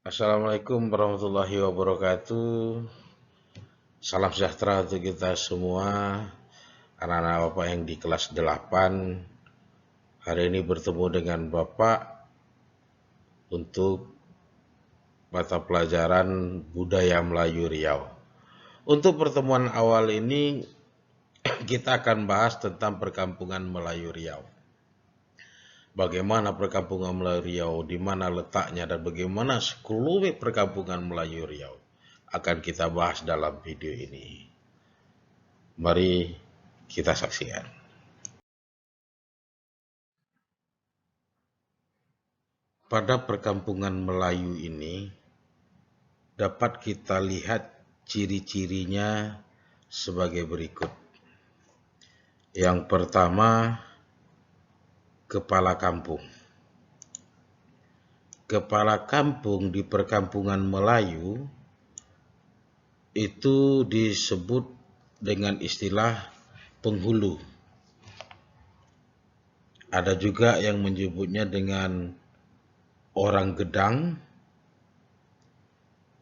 Assalamualaikum warahmatullahi wabarakatuh. Salam sejahtera untuk kita semua. Anak-anak Bapak yang di kelas 8. Hari ini bertemu dengan Bapak untuk mata pelajaran Budaya Melayu Riau. Untuk pertemuan awal ini kita akan bahas tentang perkampungan Melayu Riau. Bagaimana perkampungan Melayu Riau, di mana letaknya, dan bagaimana sekelumit perkampungan Melayu Riau akan kita bahas dalam video ini. Mari kita saksikan. Pada perkampungan Melayu ini dapat kita lihat ciri-cirinya sebagai berikut. Yang pertama, kepala kampung. Kepala kampung di perkampungan Melayu itu disebut dengan istilah penghulu. Ada juga yang menyebutnya dengan orang gedang,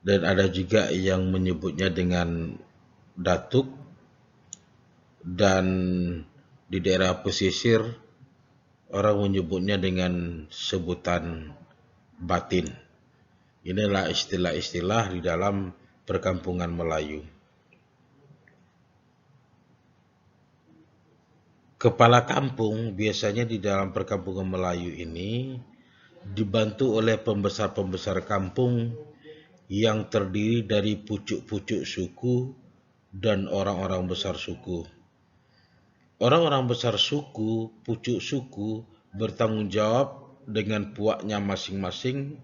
dan ada juga yang menyebutnya dengan datuk, dan di daerah pesisir orang menyebutnya dengan sebutan batin. Inilah istilah-istilah di dalam perkampungan Melayu. Kepala kampung biasanya di dalam perkampungan Melayu ini dibantu oleh pembesar-pembesar kampung yang terdiri dari pucuk-pucuk suku dan orang-orang besar suku. Orang-orang besar suku, pucuk suku, bertanggung jawab dengan puaknya masing-masing,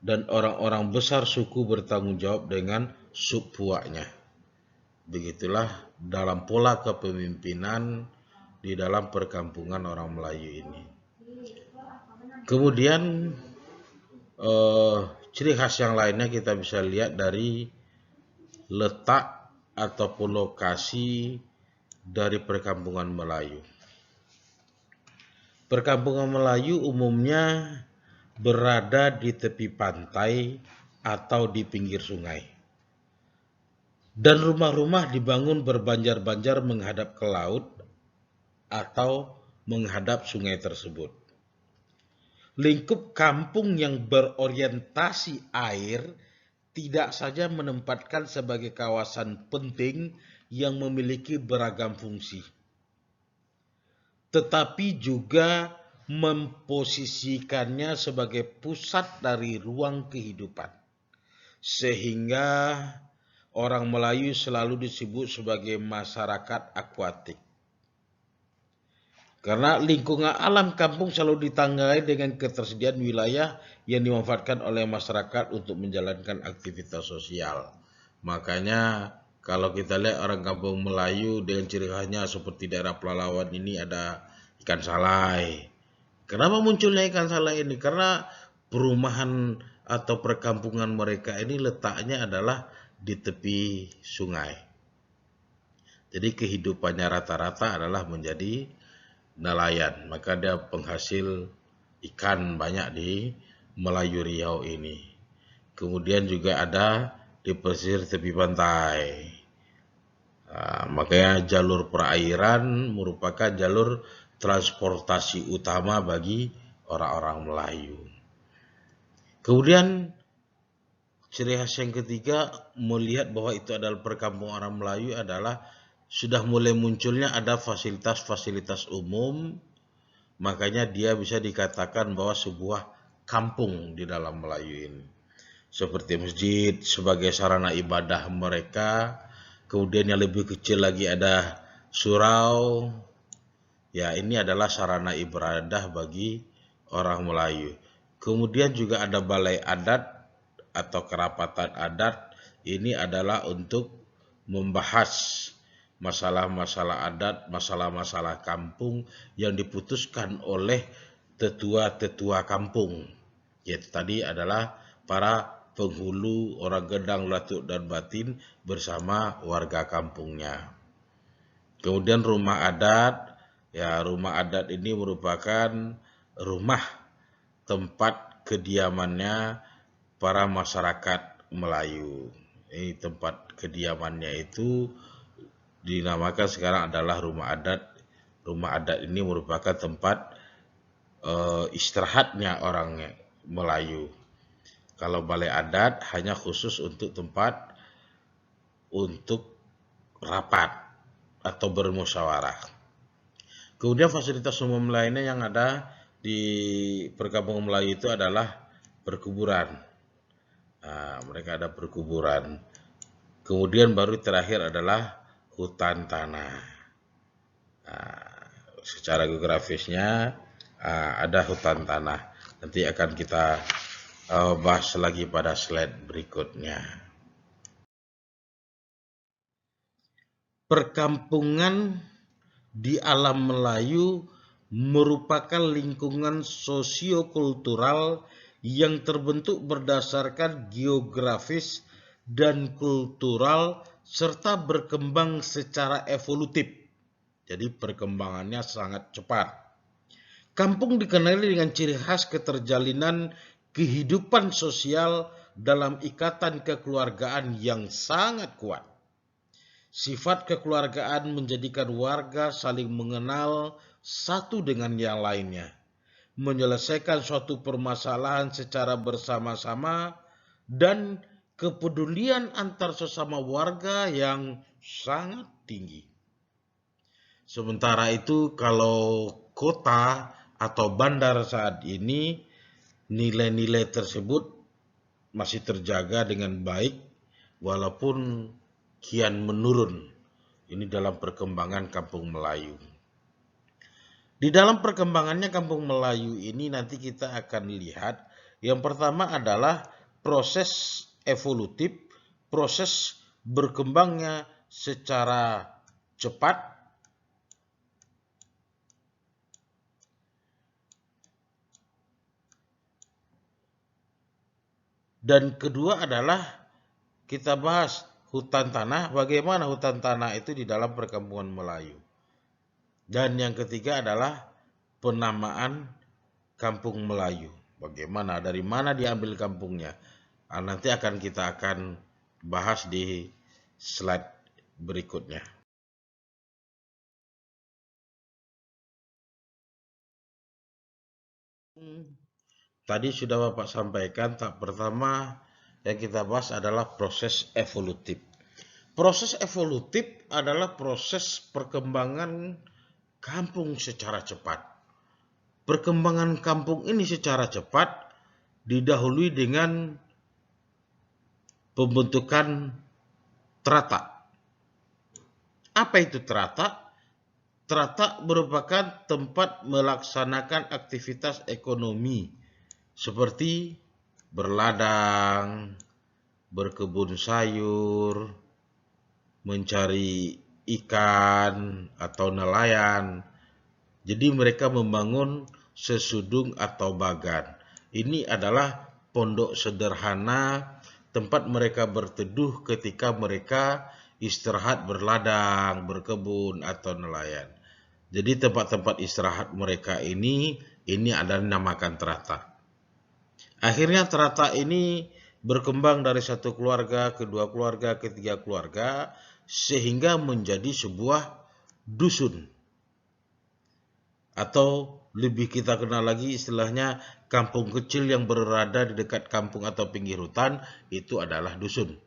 dan orang-orang besar suku bertanggung jawab dengan subpuaknya. Begitulah dalam pola kepemimpinan di dalam perkampungan orang Melayu ini. Kemudian ciri khas yang lainnya kita bisa lihat dari letak ataupun lokasi dari perkampungan Melayu. Perkampungan Melayu umumnya berada di tepi pantai atau di pinggir sungai. Dan rumah-rumah dibangun berbanjar-banjar menghadap ke laut atau menghadap sungai tersebut. Lingkup kampung yang berorientasi air tidak saja menempatkan sebagai kawasan penting yang memiliki beragam fungsi, tetapi juga memposisikannya sebagai pusat dari ruang kehidupan. Sehingga orang Melayu selalu disebut sebagai masyarakat akuatik. Karena lingkungan alam kampung selalu ditandai dengan ketersediaan wilayah yang dimanfaatkan oleh masyarakat untuk menjalankan aktivitas sosial. Makanya kalau kita lihat orang kampung Melayu dengan ciri khasnya seperti daerah Pelalawan ini ada ikan salai. Kenapa munculnya ikan salai ini? Karena perumahan atau perkampungan mereka ini letaknya adalah di tepi sungai. Jadi kehidupannya rata-rata adalah menjadi nelayan, maka dia penghasil ikan banyak di Melayu Riau ini. Kemudian juga ada di pesisir tepi pantai. Makanya jalur perairan merupakan jalur transportasi utama bagi orang-orang Melayu. Kemudian ciri khas yang ketiga melihat bahwa itu adalah perkampungan orang Melayu adalah sudah mulai munculnya ada fasilitas-fasilitas umum, makanya dia bisa dikatakan bahwa sebuah kampung di dalam Melayu ini. Seperti masjid sebagai sarana ibadah mereka, kemudian yang lebih kecil lagi ada surau. Ya, ini adalah sarana ibadah bagi orang Melayu. Kemudian juga ada balai adat atau kerapatan adat. Ini adalah untuk membahas masalah-masalah adat, masalah-masalah kampung yang diputuskan oleh tetua-tetua kampung. Yaitu tadi adalah para penghulu, orang gedang, datuk, dan batin bersama warga kampungnya. Kemudian rumah adat, ya rumah adat ini merupakan rumah tempat kediamannya para masyarakat Melayu. Ini tempat kediamannya itu dinamakan sekarang adalah rumah adat. Rumah adat ini merupakan tempat istirahatnya orang Melayu. Kalau balai adat hanya khusus untuk tempat untuk rapat atau bermusyawarah. Kemudian fasilitas umum lainnya yang ada di perkampungan Melayu itu adalah perkuburan. Nah, mereka ada perkuburan. Kemudian baru terakhir adalah hutan tanah. Nah, secara geografisnya ada hutan tanah. Nanti akan kita bahas lagi pada slide berikutnya. Perkampungan di alam Melayu merupakan lingkungan sosiokultural yang terbentuk berdasarkan geografis dan kultural serta berkembang secara evolutif. Jadi perkembangannya sangat cepat. Kampung dikenali dengan ciri khas keterjalinan kehidupan sosial dalam ikatan kekeluargaan yang sangat kuat. Sifat kekeluargaan menjadikan warga saling mengenal satu dengan yang lainnya, menyelesaikan suatu permasalahan secara bersama-sama, dan kepedulian antar sesama warga yang sangat tinggi. Sementara itu kalau kota atau bandar saat ini, nilai-nilai tersebut masih terjaga dengan baik walaupun kian menurun. Ini dalam perkembangan kampung Melayu. Di dalam perkembangannya kampung Melayu ini nanti kita akan lihat yang pertama adalah proses evolutif, proses berkembangnya secara cepat. Dan kedua adalah kita bahas hutan tanah, bagaimana hutan tanah itu di dalam perkampungan Melayu. Dan yang ketiga adalah penamaan kampung Melayu. Bagaimana, dari mana diambil kampungnya. Nanti kita akan bahas di slide berikutnya. Tadi sudah Bapak sampaikan, tahap pertama yang kita bahas adalah proses evolutif. Proses evolutif adalah proses perkembangan kampung secara cepat. Perkembangan kampung ini secara cepat didahului dengan pembentukan terata. Apa itu terata? Terata merupakan tempat melaksanakan aktivitas ekonomi seperti berladang, berkebun sayur, mencari ikan atau nelayan. Jadi mereka membangun sesudung atau bagan. Ini adalah pondok sederhana tempat mereka berteduh ketika mereka istirahat berladang, berkebun atau nelayan. Jadi tempat-tempat istirahat mereka ini adalah dinamakan terata. Akhirnya terata ini berkembang dari satu keluarga, kedua keluarga, ketiga keluarga, sehingga menjadi sebuah dusun. Atau lebih kita kenal lagi istilahnya kampung kecil yang berada di dekat kampung atau pinggir hutan, itu adalah dusun.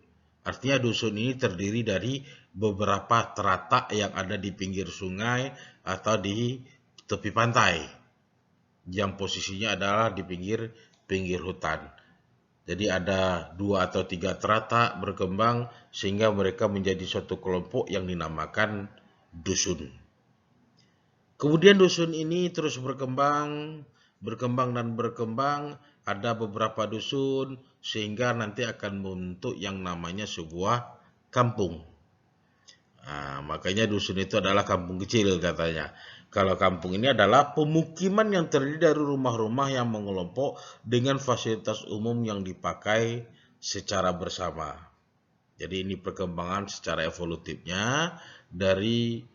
Artinya dusun ini terdiri dari beberapa terata yang ada di pinggir sungai atau di tepi pantai, yang posisinya adalah di pinggir hutan. Jadi ada 2 atau 3 terata berkembang sehingga mereka menjadi suatu kelompok yang dinamakan dusun. Kemudian dusun ini terus berkembang dan berkembang, ada beberapa dusun sehingga nanti akan membentuk yang namanya sebuah kampung. Nah, makanya dusun itu adalah kampung kecil katanya. Kalau kampung ini adalah pemukiman yang terdiri dari rumah-rumah yang mengelompok dengan fasilitas umum yang dipakai secara bersama. Jadi ini perkembangan secara evolutifnya dari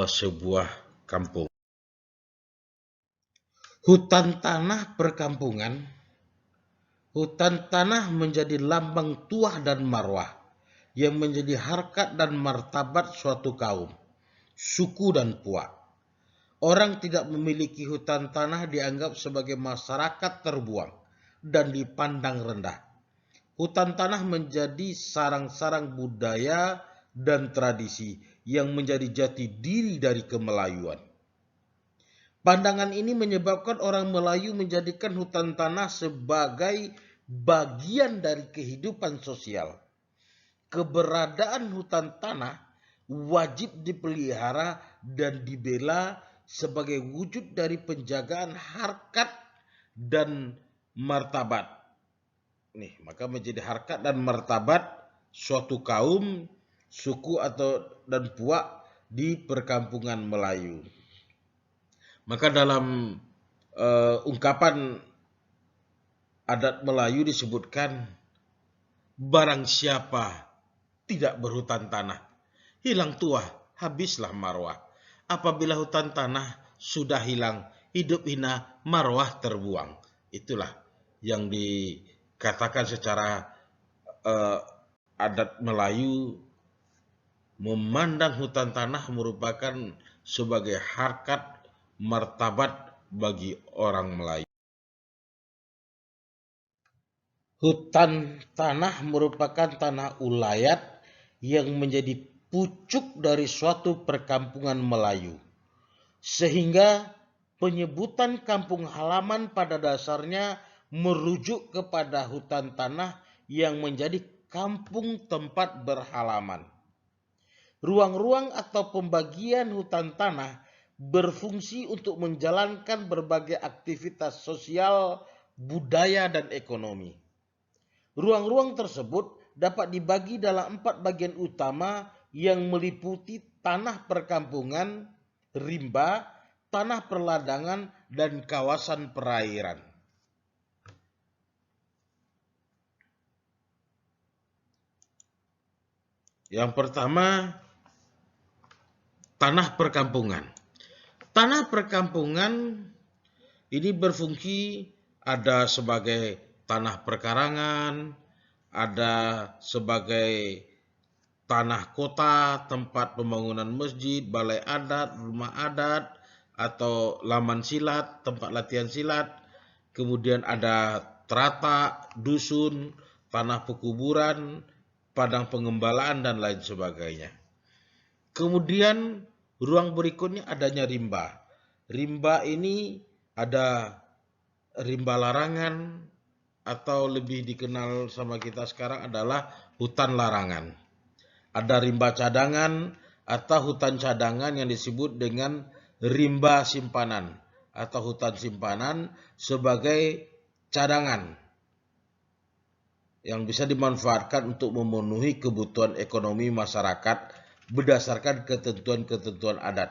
sebuah kampung. Hutan tanah perkampungan Hutan tanah menjadi lambang tuah dan marwah yang menjadi harkat dan martabat suatu kaum, suku dan puak. Orang tidak memiliki hutan tanah dianggap sebagai masyarakat terbuang dan dipandang rendah. Hutan tanah menjadi sarang-sarang budaya dan tradisi yang menjadi jati diri dari kemelayuan. Pandangan ini menyebabkan orang Melayu menjadikan hutan tanah sebagai bagian dari kehidupan sosial. Keberadaan hutan tanah wajib dipelihara dan dibela sebagai wujud dari penjagaan harkat dan martabat. Maka menjadi harkat dan martabat suatu kaum, suku dan puak di perkampungan Melayu. Maka dalam ungkapan adat Melayu disebutkan, barang siapa tidak berhutan tanah, hilang tuah, habislah marwah. Apabila hutan tanah sudah hilang, hidup hina, marwah terbuang. Itulah yang dikatakan secara adat Melayu, memandang hutan tanah merupakan sebagai harkat martabat bagi orang Melayu. Hutan tanah merupakan tanah ulayat yang menjadi pucuk dari suatu perkampungan Melayu. Sehingga penyebutan kampung halaman pada dasarnya merujuk kepada hutan tanah yang menjadi kampung tempat berhalaman. Ruang-ruang atau pembagian hutan tanah berfungsi untuk menjalankan berbagai aktivitas sosial, budaya, dan ekonomi. Ruang-ruang tersebut dapat dibagi dalam 4 bagian utama yang meliputi tanah perkampungan, rimba, tanah perladangan, dan kawasan perairan. Yang pertama, tanah perkampungan. Tanah perkampungan ini berfungsi ada sebagai tanah perkarangan, ada sebagai tanah kota, tempat pembangunan masjid, balai adat, rumah adat, atau laman silat, tempat latihan silat. Kemudian ada terata, dusun, tanah pekuburan, padang pengembalaan, dan lain sebagainya. Kemudian ruang berikutnya adanya rimba. Rimba ini ada rimba larangan, atau lebih dikenal sama kita sekarang adalah hutan larangan. Ada rimba cadangan atau hutan cadangan yang disebut dengan rimba simpanan atau hutan simpanan sebagai cadangan yang bisa dimanfaatkan untuk memenuhi kebutuhan ekonomi masyarakat berdasarkan ketentuan-ketentuan adat.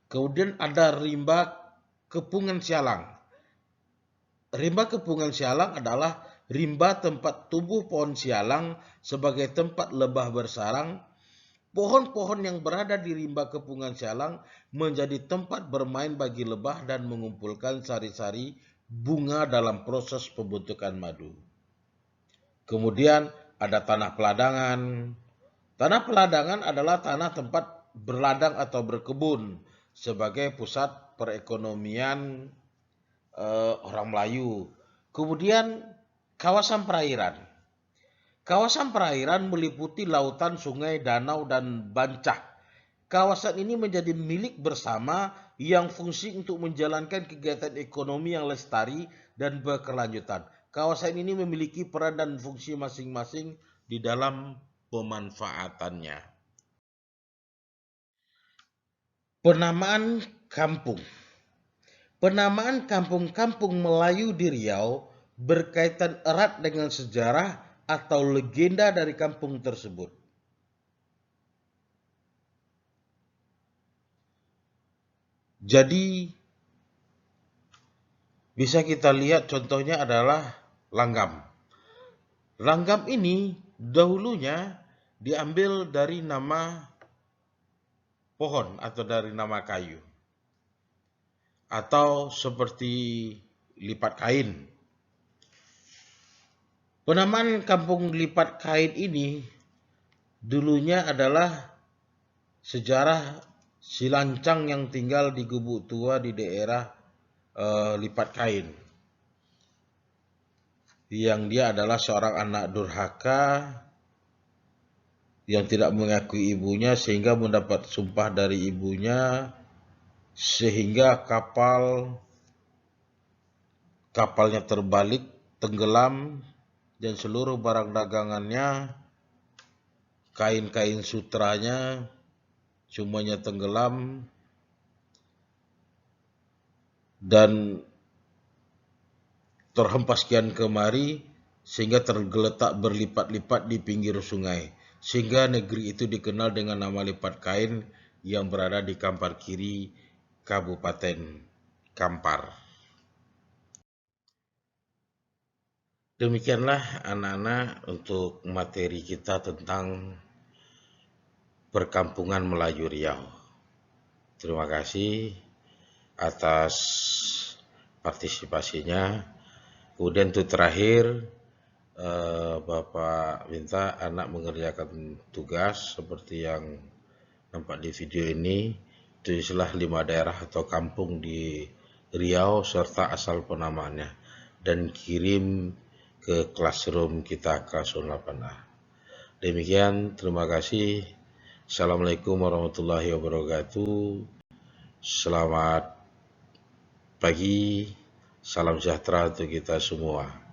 Kemudian ada rimba kepungan sialang. Rimba kepungan sialang adalah rimba tempat tumbuh pohon sialang sebagai tempat lebah bersarang. Pohon-pohon yang berada di rimba kepungan sialang menjadi tempat bermain bagi lebah dan mengumpulkan sari-sari bunga dalam proses pembentukan madu. Kemudian ada tanah peladangan. Tanah peladangan adalah tanah tempat berladang atau berkebun sebagai pusat perekonomian orang Melayu. Kemudian kawasan perairan. Kawasan perairan meliputi lautan, sungai, danau, dan bancah. Kawasan ini menjadi milik bersama yang fungsi untuk menjalankan kegiatan ekonomi yang lestari dan berkelanjutan. Kawasan ini memiliki peran dan fungsi masing-masing di dalam pemanfaatannya. Penamaan kampung. Penamaan kampung-kampung Melayu di Riau berkaitan erat dengan sejarah atau legenda dari kampung tersebut. Jadi bisa kita lihat contohnya adalah langgam. Langgam ini dahulunya diambil dari nama pohon atau dari nama kayu. Atau seperti lipat kain. Penamaan Kampung Lipat Kain ini dulunya adalah sejarah Silancang yang tinggal di Gubuk Tua di daerah Lipat Kain. Yang dia adalah seorang anak durhaka yang tidak mengakui ibunya sehingga mendapat sumpah dari ibunya sehingga kapalnya terbalik, tenggelam dan seluruh barang dagangannya, kain-kain sutranya semuanya tenggelam dan terhempas kian kemari sehingga tergeletak berlipat-lipat di pinggir sungai. Sehingga negeri itu dikenal dengan nama Lipat Kain yang berada di Kampar Kiri, Kabupaten Kampar. Demikianlah anak-anak untuk materi kita tentang perkampungan Melayu Riau. Terima kasih atas partisipasinya. Kemudian untuk terakhir, Bapak minta anak mengerjakan tugas seperti yang nampak di video ini. Tulislah 5 daerah atau kampung di Riau serta asal penamaannya dan kirim ke classroom kita kelas 8A. Demikian, terima kasih. Assalamualaikum warahmatullahi wabarakatuh. Selamat pagi, salam sejahtera untuk kita semua.